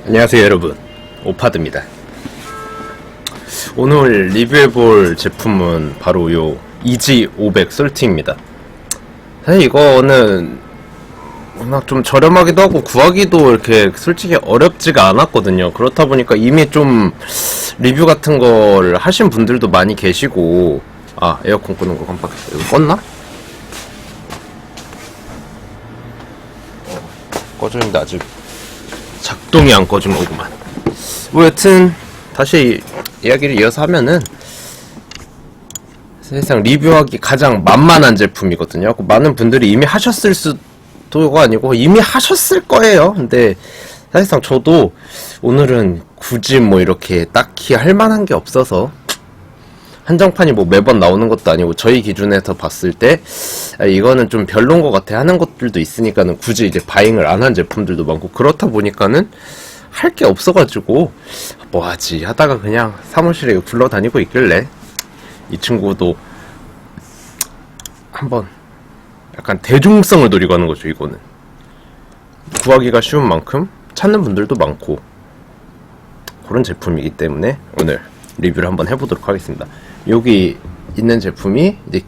안녕하세요 여러분, 오파드입니다. 오늘 리뷰해볼 제품은 바로 요 EG500 솔트입니다. 사실 이거는 워낙 좀 저렴하기도 하고 구하기도 이렇게 솔직히 어렵지가 않았거든요. 그렇다 보니까 이미 좀 리뷰 같은 걸 하신 분들도 많이 계시고. 아, 에어컨 끄는 거 깜빡했어. 이거 껐나? 꺼져있는데 아직 작동이 안 꺼진 거구만. 뭐 여튼 다시 이야기를 이어서 하면은 사실상 리뷰하기 가장 만만한 제품이거든요. 많은 분들이 이미 하셨을 수도가 아니고 이미 하셨을 거예요. 근데 사실상 저도 오늘은 굳이 뭐 이렇게 딱히 할 만한 게 없어서, 한정판이 뭐 매번 나오는 것도 아니고 저희 기준에서 봤을 때 이거는 좀 별론 것 같아 하는 것들도 있으니까는 굳이 이제 바잉을 안 한 제품들도 많고, 그렇다 보니까는 할 게 없어가지고 뭐 하지 하다가 그냥 사무실에 굴러다니고 있길래 이 친구도 한번 약간 대중성을 노리고 하는 거죠. 이거는 구하기가 쉬운 만큼 찾는 분들도 많고 그런 제품이기 때문에 오늘 리뷰를 한번 해보도록 하겠습니다. 여기 있는 제품이 이제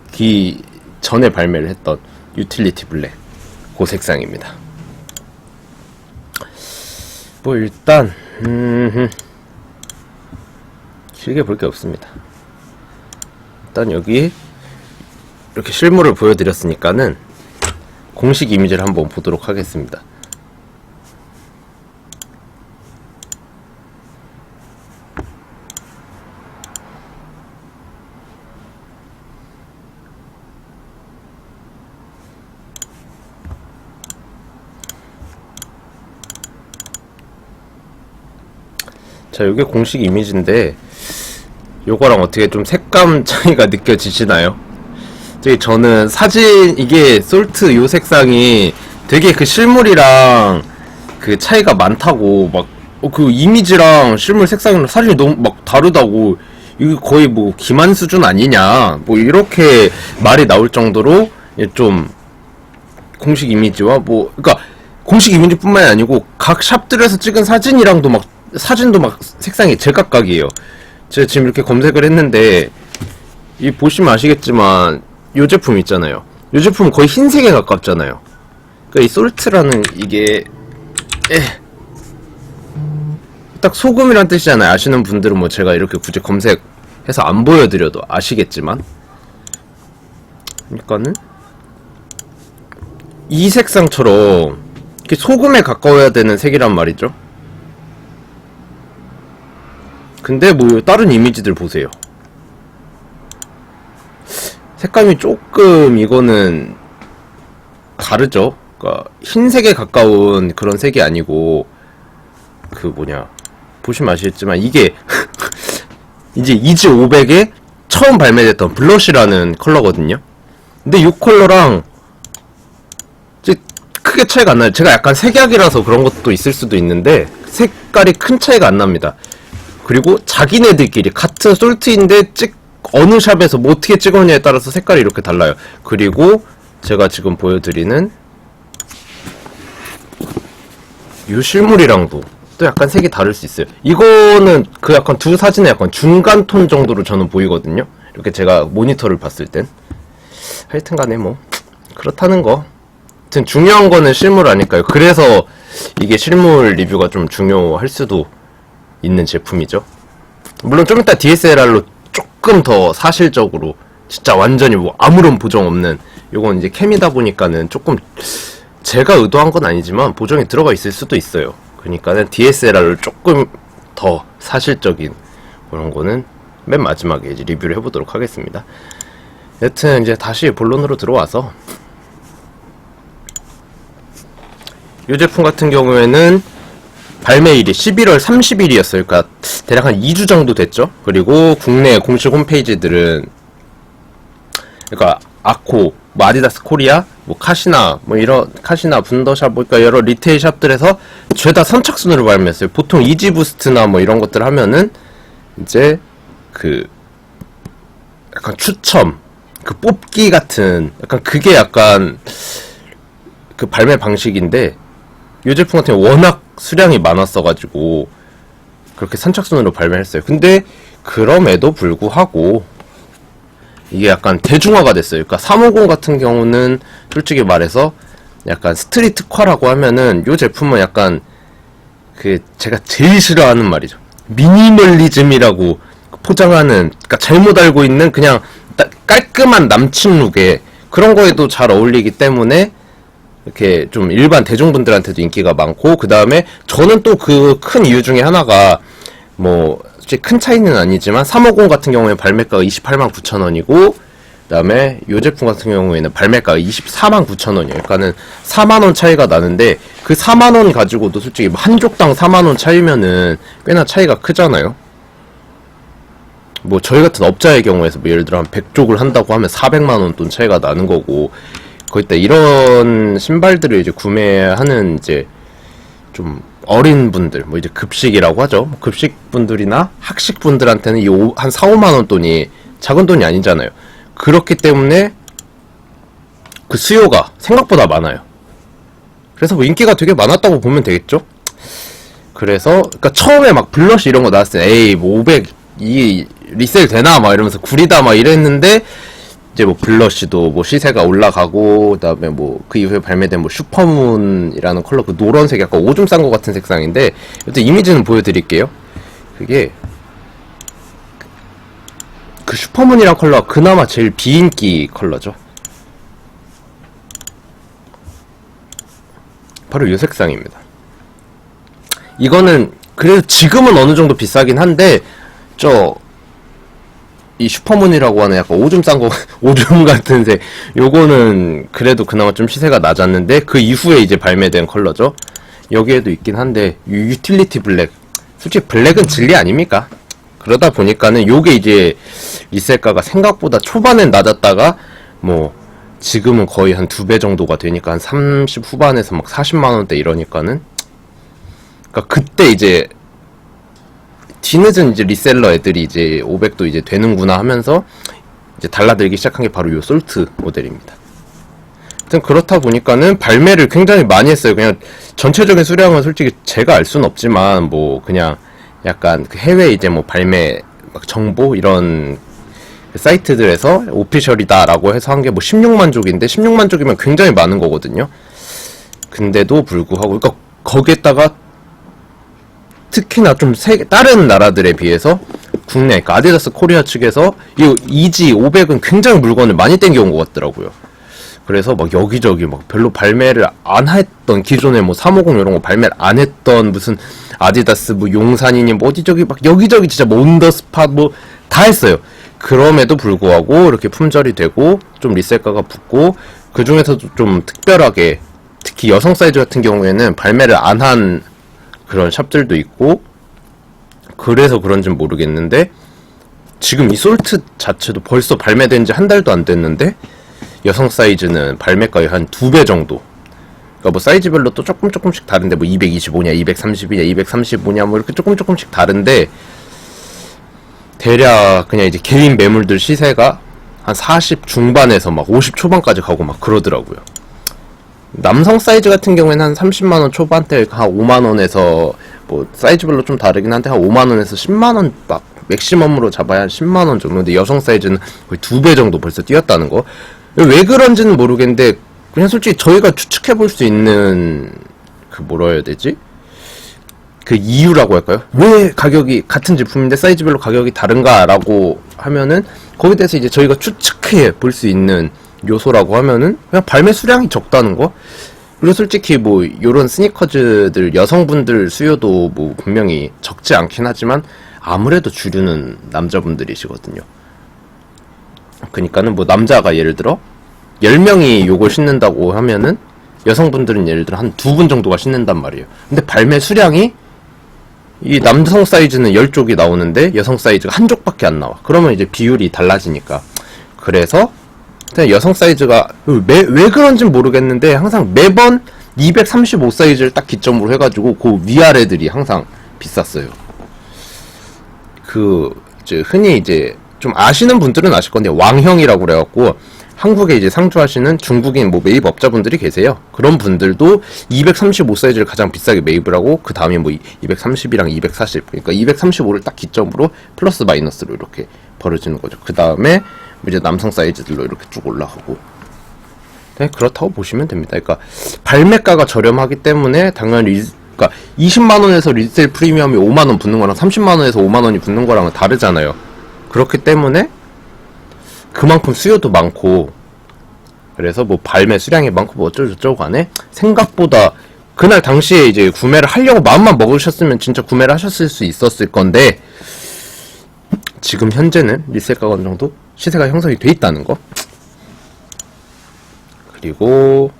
전에 발매를 했던 유틸리티 블랙 그 색상입니다. 뭐 일단 길게 볼 게 없습니다. 일단 여기 이렇게 실물을 보여드렸으니까는 공식 이미지를 한번 보도록 하겠습니다. 자, 이게 공식 이미지인데 요거랑 어떻게 좀 색감 차이가 느껴지시나요? 저는 사진, 이게 솔트 요 색상이 되게 그 실물이랑 그 차이가 많다고, 막 그 이미지랑 실물 색상이랑 사진이 너무 막 다르다고, 이거 거의 뭐 기만 수준 아니냐 뭐 이렇게 말이 나올 정도로 좀 공식 이미지와 뭐, 그러니까 공식 이미지뿐만이 아니고 각 샵들에서 찍은 사진이랑도 막 사진도 막 색상이 제각각이에요. 제가 지금 이렇게 검색을 했는데 이 보시면 아시겠지만 요 제품 있잖아요. 요 제품은 거의 흰색에 가깝잖아요. 그러니까 이 솔트라는 이게 딱 소금이란 뜻이잖아요. 아시는 분들은 뭐 제가 이렇게 굳이 검색해서 안 보여드려도 아시겠지만, 그러니까는 이 색상처럼 이렇게 소금에 가까워야 되는 색이란 말이죠. 근데 뭐 다른 이미지들 보세요. 색감이 조금 이거는 다르죠. 그러니까 흰색에 가까운 그런 색이 아니고 그 뭐냐, 보시면 아시겠지만 이게 이제 EG500에 처음 발매됐던 블러쉬라는 컬러거든요. 근데 이 컬러랑 이제 크게 차이가 안 나요. 제가 약간 색약이라서 그런 것도 있을 수도 있는데 색깔이 큰 차이가 안 납니다. 그리고 자기네들끼리 같은 솔트인데 어느 샵에서 뭐 어떻게 찍었냐에 따라서 색깔이 이렇게 달라요. 그리고 제가 지금 보여드리는 이 실물이랑도 또 약간 색이 다를 수 있어요. 이거는 그 약간 두 사진의 약간 중간 톤 정도로 저는 보이거든요. 이렇게 제가 모니터를 봤을 땐. 하여튼 간에 뭐 그렇다는 거. 하여튼 중요한 거는 실물 아닐까요? 그래서 이게 실물 리뷰가 좀 중요할 수도 있는 제품이죠. 물론 좀 이따 DSLR로 조금 더 사실적으로 진짜 완전히 뭐 아무런 보정 없는, 요건 이제 캠이다 보니까는 조금 제가 의도한 건 아니지만 보정이 들어가 있을 수도 있어요. 그러니까는 DSLR로 조금 더 사실적인 그런 거는 맨 마지막에 이제 리뷰를 해보도록 하겠습니다. 여튼 이제 다시 본론으로 들어와서, 이 제품 같은 경우에는 발매일이 11월 30일이었어요. 그러니까 대략 한 2주 정도 됐죠. 그리고 국내 공식 홈페이지들은, 그러니까 아코, 뭐 아디다스 코리아, 뭐 카시나, 뭐 이런 카시나 분더샵, 그러니까 여러 리테일 샵들에서 죄다 선착순으로 발매했어요. 보통 이지 부스트나 뭐 이런 것들 하면은 이제 그 약간 추첨, 그 뽑기 같은 약간 그게 약간 그 발매 방식인데, 이 제품 같은 경우 워낙 수량이 많았어가지고 그렇게 선착순으로 발매했어요. 근데 그럼에도 불구하고 이게 약간 대중화가 됐어요. 그러니까 350 같은 경우는 솔직히 말해서 약간 스트리트화라고 하면은 이 제품은 약간 그 제가 제일 싫어하는 말이죠. 미니멀리즘이라고 포장하는, 그러니까 잘못 알고 있는 그냥 깔끔한 남친 룩에 그런 거에도 잘 어울리기 때문에 이렇게 좀 일반 대중분들한테도 인기가 많고, 그 다음에 저는 또 그 큰 이유 중에 하나가 뭐 솔직히 큰 차이는 아니지만 350 같은 경우에 발매가가 28만 9천 원이고 그 다음에 이 제품 같은 경우에는 발매가가 24만 9천 원이에요. 그러니까는 4만 원 차이가 나는데 그 4만 원 가지고도 솔직히 한 족당 4만 원 차이면은 꽤나 차이가 크잖아요. 뭐 저희 같은 업자의 경우에서 뭐 예를 들어 한 100족을 한다고 하면 400만 원 돈 차이가 나는 거고, 거기다 이런 신발들을 이제 구매하는 이제 좀 어린 분들, 뭐 이제 급식이라고 하죠. 급식 분들이나 학식 분들한테는 이 한 4, 5만 원 돈이 작은 돈이 아니잖아요. 그렇기 때문에 그 수요가 생각보다 많아요. 그래서 뭐 인기가 되게 많았다고 보면 되겠죠. 그래서 그러니까 처음에 막 블러쉬 이런 거 나왔을 때 에이 뭐 500 이 리셀 되나 막 이러면서 구리다 막 이랬는데, 이제 뭐 블러쉬도 뭐 시세가 올라가고, 그다음에 뭐 그 이후에 발매된 뭐 슈퍼문이라는 컬러, 그 노란색 약간 오줌 싼 거 같은 색상인데, 일단 이미지는 보여드릴게요. 그게 그 슈퍼문이란 컬러가 그나마 제일 비인기 컬러죠. 바로 이 색상입니다. 이거는 그래도 지금은 어느 정도 비싸긴 한데, 이 슈퍼문이라고 하는 약간 오줌 싼 거, 오줌 같은 색, 요거는 그래도 그나마 좀 시세가 낮았는데, 그 이후에 이제 발매된 컬러죠. 여기에도 있긴 한데, 유틸리티 블랙. 솔직히 블랙은 진리 아닙니까? 그러다 보니까는 요게 이제 리셀가가 생각보다 초반엔 낮았다가, 뭐, 지금은 거의 한 2배 정도가 되니까 한 30 후반에서 막 40만원대 이러니까는. 그러니까 그때 이제, 뒤늦은 이제 리셀러 애들이 이제 500도 이제 되는구나 하면서 이제 달라들기 시작한 게 바로 요 솔트 모델입니다. 하여튼 그렇다 보니까는 발매를 굉장히 많이 했어요. 그냥 전체적인 수량은 솔직히 제가 알 수는 없지만 뭐 그냥 약간 그 해외 이제 뭐 발매 막 정보 이런 사이트들에서 오피셜이다라고 해서 한 게 뭐 16만 족인데 16만 족이면 굉장히 많은 거거든요. 근데도 불구하고 그러니까 거기에다가 특히나 좀 다른 나라들에 비해서 국내, 그러니까 아디다스 코리아 측에서 이 이지 500은 굉장히 물건을 많이 땡겨온 것 같더라고요. 그래서 막 여기저기 막 별로 발매를 안 했던, 기존에 뭐 350 이런 거 발매를 안 했던 무슨 아디다스 뭐 용산이니 뭐 어디저기 막 여기저기 진짜 뭐 온더스팟 뭐 다 했어요. 그럼에도 불구하고 이렇게 품절이 되고 좀 리셀가가 붙고, 그 중에서도 좀 특별하게 특히 여성 사이즈 같은 경우에는 발매를 안 한 그런 샵들도 있고, 그래서 그런지는 모르겠는데 지금 이 솔트 자체도 벌써 발매된 지 한 달도 안 됐는데 여성 사이즈는 발매가의 한 2배 정도. 그러니까 뭐 사이즈별로 또 조금씩 다른데 뭐 225냐 230이냐 235냐 뭐 이렇게 조금씩 다른데, 대략 그냥 이제 개인 매물들 시세가 한 40 중반에서 막 50 초반까지 가고 막 그러더라고요. 남성 사이즈 같은 경우에는 한 30만원 초반대 한 5만원에서 뭐 사이즈별로 좀 다르긴 한데 한 5만원에서 10만원 막 맥시멈으로 잡아야 한 10만원 정도. 근데 여성 사이즈는 거의 2배 정도 벌써 뛰었다는 거. 왜 그런지는 모르겠는데 그냥 솔직히 저희가 추측해볼 수 있는 그 뭐라 해야 되지? 그 이유라고 할까요? 왜 가격이 같은 제품인데 사이즈별로 가격이 다른가라고 하면은 거기에 대해서 이제 저희가 추측해 볼 수 있는 요소라고 하면은 그냥 발매 수량이 적다는 거. 그리고 솔직히 뭐 요런 스니커즈들 여성분들 수요도 뭐 분명히 적지 않긴 하지만 아무래도 주류는 남자분들이시거든요. 그니까는 뭐 남자가 예를 들어 10명이 요걸 신는다고 하면은 여성분들은 예를 들어 한 2분 정도가 신는단 말이에요. 근데 발매 수량이 이 남성 사이즈는 10족이 나오는데 여성 사이즈가 1족밖에 안 나와. 그러면 이제 비율이 달라지니까. 그래서 여성 사이즈가 왜 그런진 모르겠는데 항상 매번 235 사이즈를 딱 기점으로 해가지고 그 위아래들이 항상 비쌌어요. 그 이제 흔히 이제 좀 아시는 분들은 아실 건데 왕형이라고 그래갖고 한국에 이제 상주하시는 중국인 뭐 매입 업자분들이 계세요. 그런 분들도 235 사이즈를 가장 비싸게 매입을 하고 그 다음에 뭐 230이랑 240, 그러니까 235를 딱 기점으로 플러스 마이너스로 이렇게 벌어지는 거죠. 그 다음에 이제 남성 사이즈들로 이렇게 쭉 올라가고. 네, 그렇다고 보시면 됩니다. 그러니까 발매가가 저렴하기 때문에 당연히 그러니까 20만 원에서 리세일 프리미엄이 5만 원 붙는 거랑 30만 원에서 5만 원이 붙는 거랑은 다르잖아요. 그렇기 때문에 그만큼 수요도 많고, 그래서 뭐 발매 수량이 많고 뭐 어쩌고저쩌고 간에 생각보다 그날 당시에 이제 구매를 하려고 마음만 먹으셨으면 진짜 구매를 하셨을 수 있었을 건데, 지금 현재는 리셀가가 어느 정도 시세가 형성이 돼 있다는 거. 그리고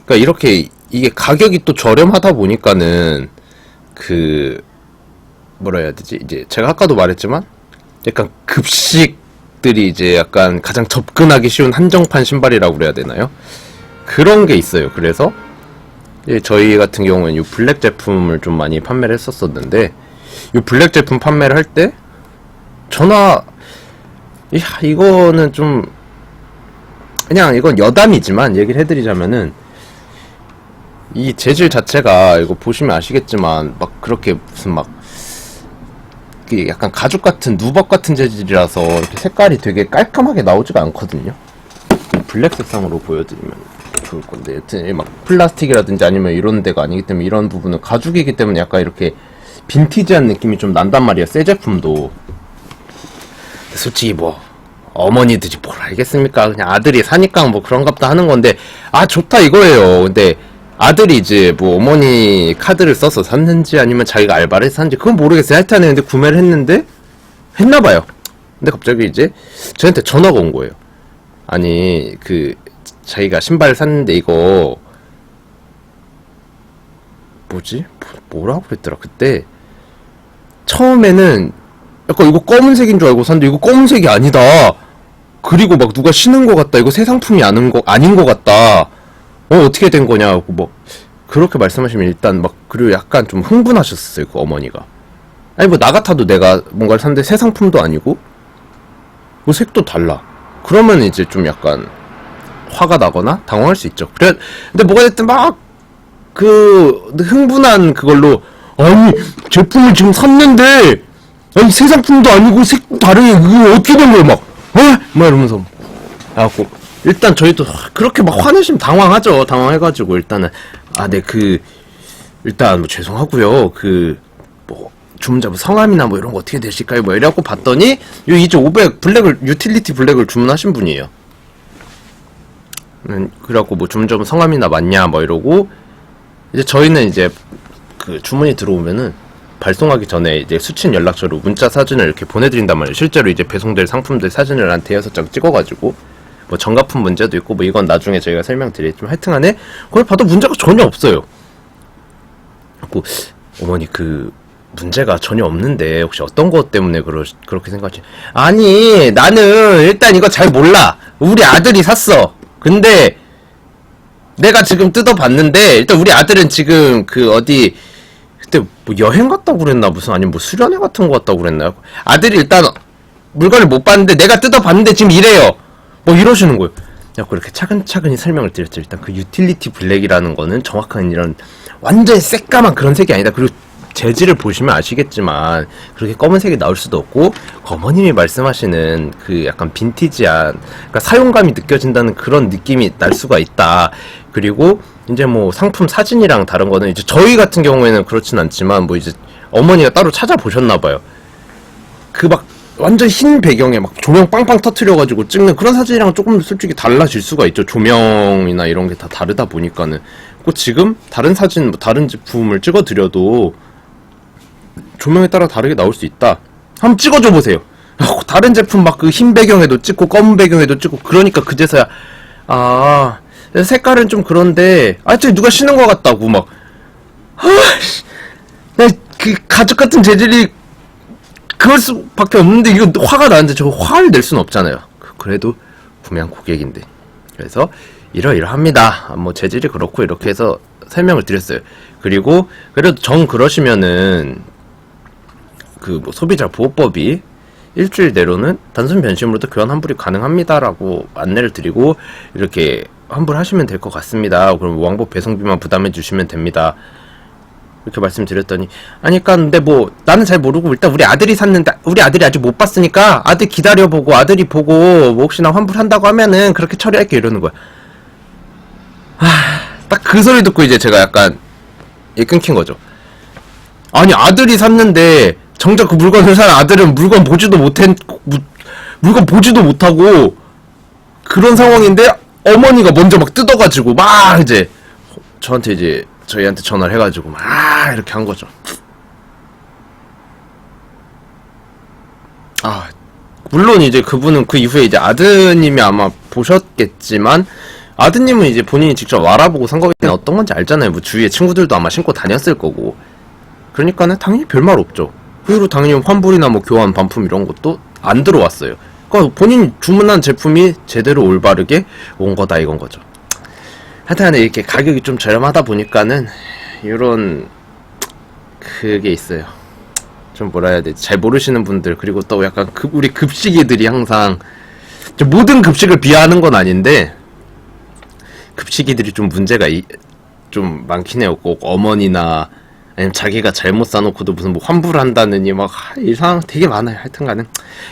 그러니까 이렇게 이게 가격이 또 저렴하다 보니까는 그 뭐라 해야 되지? 이제 제가 아까도 말했지만 약간 급식들이 이제 약간 가장 접근하기 쉬운 한정판 신발이라고 그래야 되나요? 그런 게 있어요. 그래서 저희 같은 경우는 이 블랙 제품을 좀 많이 판매를 했었었는데, 이 블랙 제품 판매를 할 때 이거는 좀 그냥 이건 여담이지만 얘기를 해드리자면은, 이 재질 자체가 이거 보시면 아시겠지만 막 그렇게 무슨 막 약간 가죽 같은 누벅 같은 재질이라서 이렇게 색깔이 되게 깔끔하게 나오지가 않거든요. 블랙 색상으로 보여드리면 좋을 건데, 여튼 막 플라스틱이라든지 아니면 이런 데가 아니기 때문에 이런 부분은 가죽이기 때문에 약간 이렇게 빈티지한 느낌이 좀 난단 말이야, 새 제품도. 솔직히 뭐 어머니들이 뭘 알겠습니까? 그냥 아들이 사니까 뭐 그런갑다 하는 건데, 아 좋다 이거예요. 근데 아들이 이제 뭐 어머니 카드를 써서 샀는지 아니면 자기가 알바를 해서 샀는지 그건 모르겠어요. 하여튼 근데 구매를 했는데 했나봐요. 근데 갑자기 이제 저한테 전화가 온 거예요. 아니 그 자기가 신발을 샀는데 이거 뭐지? 뭐라고 그랬더라 그때. 처음에는 약간 이거 검은색인 줄 알고 샀는데 이거 검은색이 아니다. 그리고 막 누가 신은 것 같다. 이거 새 상품이 아닌 것 같다. 어떻게 된 거냐고 뭐 그렇게 말씀하시면 일단 막, 그리고 약간 좀 흥분하셨어요, 그 어머니가. 아니 뭐 나 같아도 내가 뭔가를 샀는데 새 상품도 아니고 뭐 색도 달라. 그러면 이제 좀 약간 화가 나거나 당황할 수 있죠. 그래, 근데 뭐가 됐든 막 그 흥분한 그걸로, 아니 제품을 지금 샀는데 아니 새 상품도 아니고 색도 다르게 그게 어떻게 된 거야 막 이러면서 그래갖고 일단 저희도 그렇게 막 화내시면 당황하죠. 당황해가지고 일단은 일단 뭐 죄송하고요. 뭐 주문자분 성함이나 뭐 이런 거 어떻게 되실까요? 뭐 이래갖고 봤더니 요 이제 500 블랙을 유틸리티 블랙을 주문하신 분이에요. 그래갖고 뭐 주문자분 성함이나 맞냐 뭐 이러고, 이제 저희는 이제 그 주문이 들어오면은 발송하기 전에 이제 수취인 연락처로 문자 사진을 이렇게 보내드린단 말이에요. 실제로 이제 배송될 상품들 사진을 한 5-6장 찍어가지고, 뭐 정가품 문제도 있고 뭐 이건 나중에 저희가 설명드리겠지만 하여튼 간에 그걸 봐도 문제가 전혀 없어요. 그리고 어머니 그 문제가 전혀 없는데 혹시 어떤 것 때문에 그렇게 생각하지? 아니 나는 일단 이거 잘 몰라. 우리 아들이 샀어. 근데 내가 지금 뜯어봤는데 일단 우리 아들은 지금 그 어디 그때 뭐 여행 갔다고 그랬나 무슨, 아니면 뭐 수련회 같은 거 갔다고 그랬나요? 아들이 일단 물건을 못 봤는데 내가 뜯어봤는데 지금 이래요. 뭐 이러시는 거예요. 그렇게 차근차근히 설명을 드렸죠. 일단 그 유틸리티 블랙이라는 거는 정확한 이런 완전 새까만 그런 색이 아니다. 그리고 재질을 보시면 아시겠지만 그렇게 검은색이 나올 수도 없고, 어머님이 말씀하시는 그 약간 빈티지한, 그러니까 사용감이 느껴진다는 그런 느낌이 날 수가 있다. 그리고 이제 뭐 상품 사진이랑 다른 거는 이제 저희 같은 경우에는 그렇진 않지만 뭐 이제 어머니가 따로 찾아보셨나봐요. 그 막 완전 흰 배경에 막 조명 빵빵 터트려가지고 찍는 그런 사진이랑 조금 솔직히 달라질 수가 있죠. 조명이나 이런 게 다 다르다 보니까는. 그 지금 다른 사진, 뭐 다른 제품을 찍어드려도 조명에 따라 다르게 나올 수 있다. 한번 찍어줘 보세요. 다른 제품 막 그 흰 배경에도 찍고 검은 배경에도 찍고 그러니까 그제서야 색깔은 좀 그런데 저기 누가 신은 것 같다고 막 그 가죽 같은 재질이 그럴 수밖에 없는데 이거 화가 나는데 저 화를 낼 수는 없잖아요. 그래도 구매한 고객인데. 그래서 이러이러합니다. 뭐 재질이 그렇고 이렇게 해서 설명을 드렸어요. 그리고 그래도 정 그러시면은 그 뭐 소비자 보호법이 일주일 내로는 단순 변심으로도 교환 환불이 가능합니다라고 안내를 드리고 이렇게 환불하시면 될 것 같습니다. 그럼 왕복 배송비만 부담해 주시면 됩니다. 이렇게 말씀드렸더니 아니 근데 뭐 나는 잘 모르고 일단 우리 아들이 샀는데 우리 아들이 아직 못 봤으니까 아들 기다려보고 아들이 보고 뭐 혹시나 환불한다고 하면은 그렇게 처리할게 이러는 거야. 딱 그 소리 듣고 이제 제가 약간 끊긴 거죠. 아니 아들이 샀는데 정작 그 물건을 산 아들은 물건 보지도 못하고 그런 상황인데 어머니가 먼저 막 뜯어가지고 막 이제 저희한테 전화를 해가지고 막 이렇게 한 거죠. 물론 이제 그분은 그 이후에 이제 아드님이 아마 보셨겠지만 아드님은 이제 본인이 직접 알아보고 산 거기 때문에 어떤 건지 알잖아요. 뭐 주위에 친구들도 아마 신고 다녔을 거고. 그러니까는 당연히 별말 없죠. 그리고 당연히 환불이나 뭐 교환 반품 이런 것도 안 들어왔어요. 그러니까 본인이 주문한 제품이 제대로 올바르게 온 거다 이건 거죠. 하여튼 이렇게 가격이 좀 저렴하다 보니까는 이런 그게 있어요. 좀 뭐라 해야 되지? 잘 모르시는 분들 그리고 또 약간 우리 급식이들이 항상 모든 급식을 비하하는 건 아닌데 급식이들이 좀 문제가 좀 많긴 해요. 꼭 어머니나 아니면 자기가 잘못 사놓고도 무슨 뭐 환불한다느니 막 이상 되게 많아요. 하여튼간은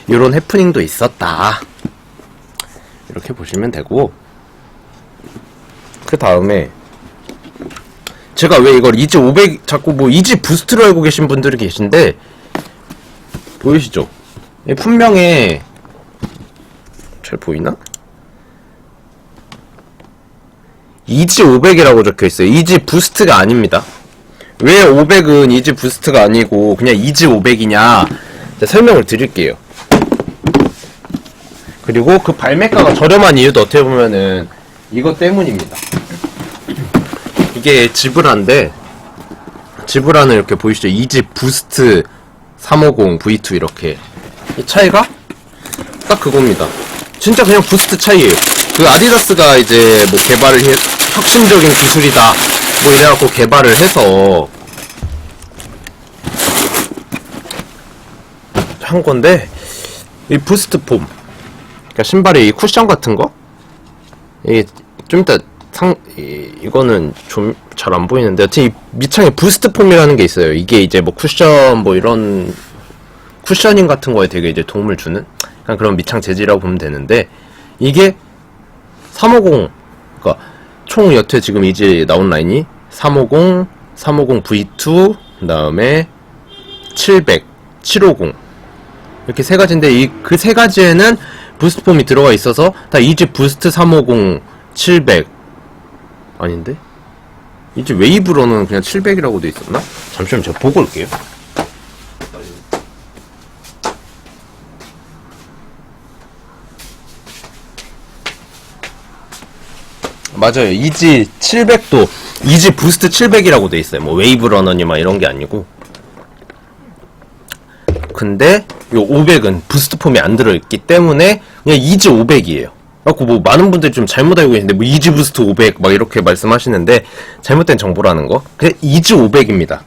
이런 해프닝도 있었다. 이렇게 보시면 되고 그 다음에 제가 왜 이걸 이지 500 자꾸 뭐 이지 부스트로 알고 계신 분들이 계신데 보이시죠? 품명에 잘 보이나? 이지 500이라고 적혀있어요. 이지 부스트가 아닙니다. 왜 500은 이지 부스트가 아니고 그냥 이지 500이냐 설명을 드릴게요. 그리고 그 발매가가 저렴한 이유도 어떻게 보면은 이것 때문입니다. 이게 지브라인데 지브라는 이렇게 보이시죠? 이지 부스트 350 V2 이렇게 이 차이가 딱 그겁니다. 진짜 그냥 부스트 차이에요. 그 아디다스가 이제 뭐 개발을 혁신적인 기술이다 뭐 이래갖고 개발을 해서 한 건데 이 부스트 폼 그러니까 신발의 이 쿠션 같은 거 이게 좀 이따 이거는 좀 잘 안 보이는데 여튼 이 밑창에 부스트 폼이라는 게 있어요. 이게 이제 뭐 쿠션 뭐 이런 쿠셔닝 같은 거에 되게 이제 도움을 주는 그런 밑창 재질이라고 보면 되는데 이게 350 그러니까 총 여태 지금 이제 나온 라인이 350, 350 V2 그 다음에 700, 750 이렇게 세 가지인데 그 세 가지에는 부스트 폼이 들어가 있어서 다 이지 부스트 350, 700 아닌데? 이제 웨이브로는 그냥 700이라고 돼 있었나? 잠시만 제가 보고 올게요. 맞아요. 이지 700도 이지 부스트 700이라고 돼 있어요. 뭐 웨이브 러너니 막 이런 게 아니고. 근데 요 500은 부스트 폼이 안 들어있기 때문에 그냥 이지 500이에요. 그래갖고 뭐 많은 분들이 좀 잘못 알고 계시는데 뭐 이지 부스트 500 막 이렇게 말씀하시는데 잘못된 정보라는 거. 그냥 이지 500입니다.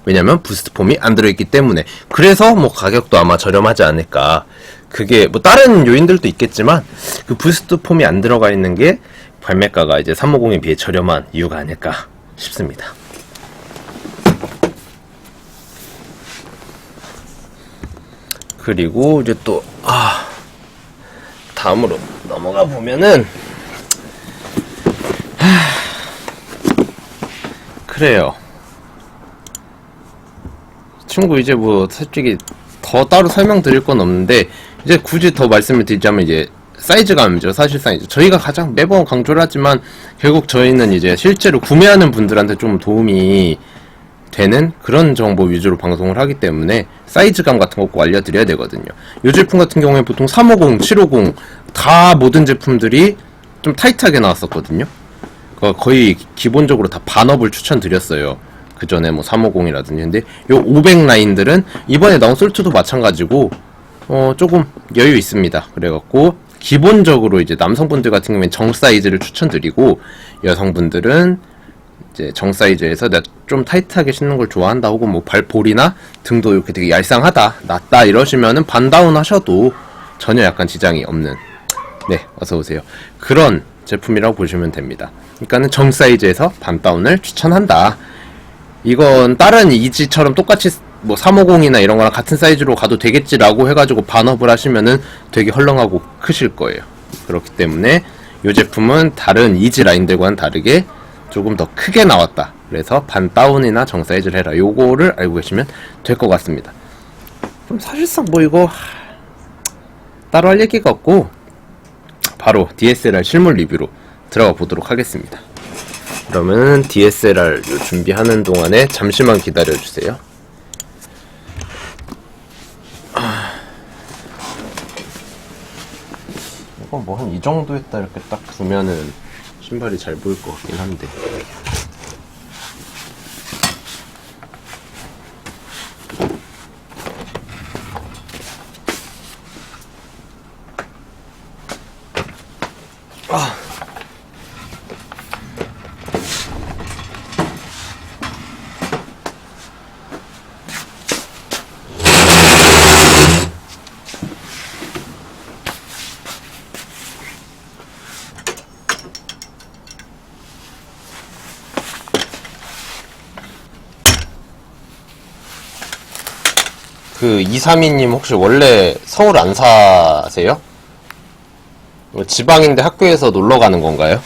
왜냐면 부스트 폼이 안 들어있기 때문에. 그래서 뭐 가격도 아마 저렴하지 않을까. 그게 뭐 다른 요인들도 있겠지만 그 부스트 폼이 안 들어가 있는 게 발매가가 이제 350에 비해 저렴한 이유가 아닐까 싶습니다. 그리고 이제 또 다음으로 넘어가 보면은 그래요. 친구 이제 뭐 솔직히 더 따로 설명드릴 건 없는데 이제 굳이 더 말씀을 드리자면 이제 사이즈감이죠. 사실상 이제 저희가 가장 매번 강조를 하지만 결국 저희는 이제 실제로 구매하는 분들한테 좀 도움이 되는 그런 정보 위주로 방송을 하기 때문에 사이즈감 같은 거 꼭 알려드려야 되거든요. 이 제품 같은 경우에 보통 350, 750 다 모든 제품들이 좀 타이트하게 나왔었거든요. 거의 기본적으로 다 반업을 추천드렸어요. 그 전에 뭐 350이라든지. 근데 요 500 라인들은 이번에 나온 솔트도 마찬가지고 조금 여유 있습니다. 그래갖고 기본적으로 이제 남성분들 같은 경우에는 정 사이즈를 추천드리고 여성분들은 이제 정 사이즈에서 내가 좀 타이트하게 신는 걸 좋아한다, 혹은 뭐 발볼이나 등도 이렇게 되게 얄쌍하다, 낮다 이러시면은 반다운 하셔도 전혀 약간 지장이 없는, 네, 어서오세요, 그런 제품이라고 보시면 됩니다. 그러니까는 정 사이즈에서 반다운을 추천한다. 이건 다른 이지처럼 똑같이 뭐 350이나 이런 거랑 같은 사이즈로 가도 되겠지라고 해가지고 반업을 하시면은 되게 헐렁하고 크실 거예요. 그렇기 때문에 이 제품은 다른 이지 라인들과는 다르게 조금 더 크게 나왔다. 그래서 반 다운이나 정 사이즈를 해라. 요거를 알고 계시면 될 것 같습니다. 그럼 사실상 뭐 이거 따로 할 얘기가 없고 바로 DSLR 실물 리뷰로 들어가 보도록 하겠습니다. 그러면 DSLR 준비하는 동안에 잠시만 기다려 주세요. 이건 뭐 한 이 정도 했다 이렇게 딱 두면은 신발이 잘 보일 것 같긴 한데. 그 232님 혹시 원래 서울 안 사세요? 지방인데 학교에서 놀러 가는 건가요?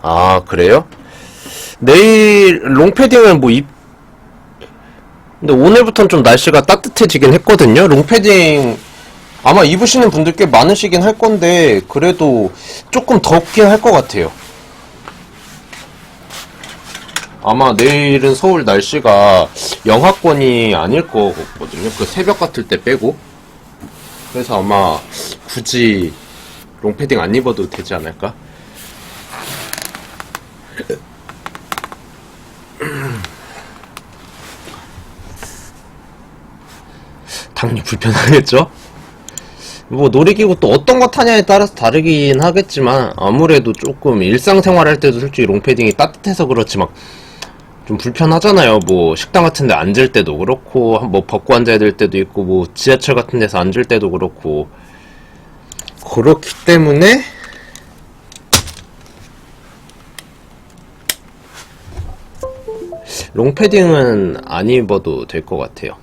아, 그래요? 내일 롱패딩을 뭐 근데 오늘부터는 좀 날씨가 따뜻해지긴 했거든요. 롱패딩 아마 입으시는 분들 꽤 많으시긴 할 건데 그래도 조금 덥긴 할 것 같아요. 아마 내일은 서울 날씨가 영하권이 아닐 거거든요. 그 새벽 같을 때 빼고. 그래서 아마 굳이 롱패딩 안 입어도 되지 않을까? 당연히 불편하겠죠? 뭐 놀이기구 또 어떤 거 타냐에 따라서 다르긴 하겠지만 아무래도 조금 일상생활 할 때도 솔직히 롱패딩이 따뜻해서 그렇지 막 좀 불편하잖아요. 뭐 식당 같은 데 앉을 때도 그렇고 뭐 벗고 앉아야 될 때도 있고 뭐 지하철 같은 데서 앉을 때도 그렇고 그렇기 때문에 롱패딩은 안 입어도 될 것 같아요.